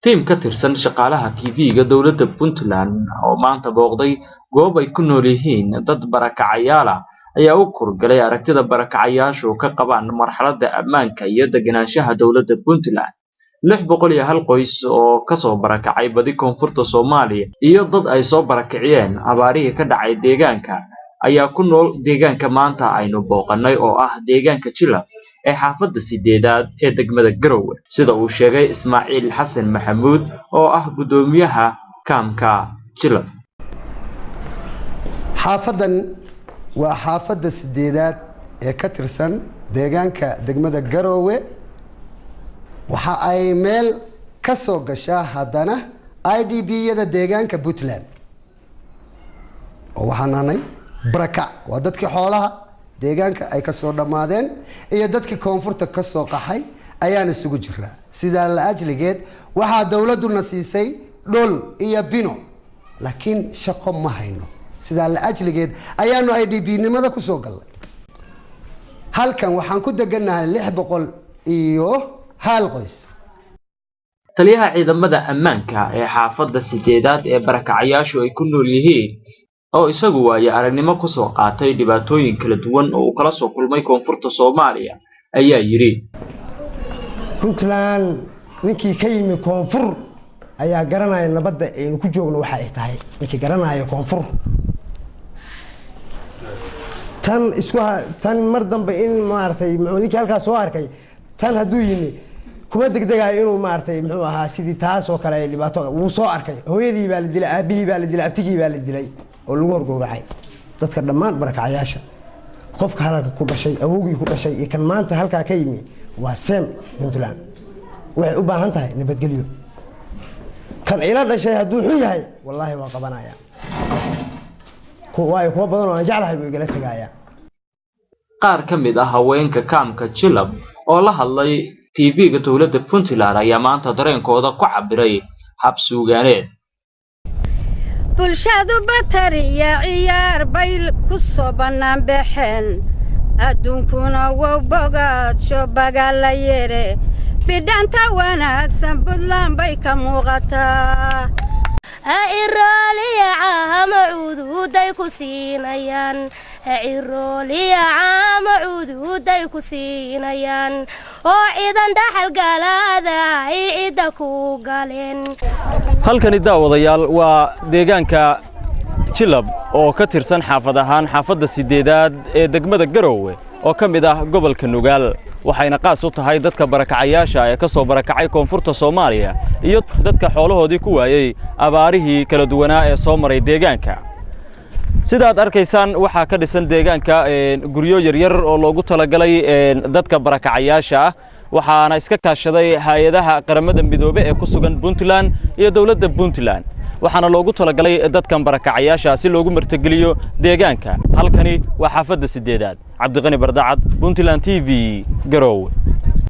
tiim ka tirsan shaqaalaha TV-ga dowladda Puntland oo maanta booqday goob ay ku nool yihiin dad barakacayaal ah ayaa u kurgalay aragtida barakacayaashu ka qabaan marxaladda ammaanka iyo deganaanshaha dowladda Puntland 601 qoys oo ka soo barakacay badi koonfurta Soomaaliya iyo dad ay soo barakaciyeen abaarihii ka dhacay deegaanka ayaa ku nool deegaanka maanta aynu booqanay oo ah deegaanka Jilab ee xaafadda 8aad ee degmada Garowe sida uu sheegay Ismaaciil Xasan Maxamuud oo ah gudoomiyaha kaamka Jilab. xaafadan waa xaafadda 8aad ee ka tirsan deegaanka degmada Garowe waxa ay meel ka soo gashaa haddana IDB-yada deegaanka Puntland oo waxaanay baraka waa dadkii xoolaha deegaanka ay ka soo dhamaadeen iyo dadkii koonfurta ka soo qaxay ayaan isugu jiraa sida la ajligeed waxa dawladdu nasiisay dhul iyo bino laakiin shaqo ma hayno sida la ajligeed ayaanu IDB-nimada ku soo galnay halkan waxaan ku deganahay 600 iyo hal qoys. taliyaha ciidamada ammaanka ee xaafadda 8aad ee barakacayaashu ay ku nool yihiin oo isagu waaya aragnimo ku soo qaatay dhibaatooyin kala duwan oo kala soo kulmay koonfurta Soomaaliya ayaa yiri Puntland ninkii ka yimi koonfur ayaa garanaya nabadda ee ku joogno waxa ay tahay ninkii garanaya koonfur tan mar dambe in maartay ninkii halkaas soo arkay tan haduu yimi kuma degdegaay inuu maartay muxuu ahaa sidii taas oo kale dhibaato uu soo arkay hooyadii baa la dilay aabihii baa la dilay abtigii baa la dilay oo lagu horgowracay dadka dhammaan barakacayaasha qofka halka ku dhashay awowgii ku dhashay iyo kan maanta halka ka yimi waa Sam Puntland waxay u baahan tahay nabadgelyo kan ila dhashay haduu xun yahay wallahi waa qabanaya kuwa badan oo aan jeclahay buu igala tagayaa. qaar ka mid ah haweenka kaamka Jilab oo la hadlay TV-ga dowladda Puntland ayaa maanta dareenkooda ku cabiray hab suugaaneed. bulshadu batariya ciyaar bayl ku soo banaan baxeen adduunkuna waa bogaad shobaga la yeere bidanta wanaagsan Puntland bay ka muuqataa عيرولي عام عودودي كسينيان عيرولي عام عودودي كسينيان وإذا دحل قلادا عيدا كو قالين halkani daawadayaal waa deegaanka Jilab oo ka tirsan xaafadahan xaafadda 8aad ee degmada Garowe oo ka mid ah gobolka Nugaal waxayna qaas u tahay dadka barakacayaasha ee ka soo barakacay koonfurta Soomaaliya iyo dadka xoolahoodii ku waayay abaarihii kala duwanaa ee soo maray deegaanka sidaad arkaysaan waxa ka dhisan deegaanka guryo yaryar oo loogu talagalay dadka barakacayaasha waxaana iska kaashaday hay'adaha qaramada midoobe ee ku sugan Puntland iyo dawladda Puntland waxaana loogu talagalay dadkan barakacayaasha si loogu martigeliyo deegaanka halkani waa xaafadda 8aad Cabdiqani Bardacad Puntland TV Garowe.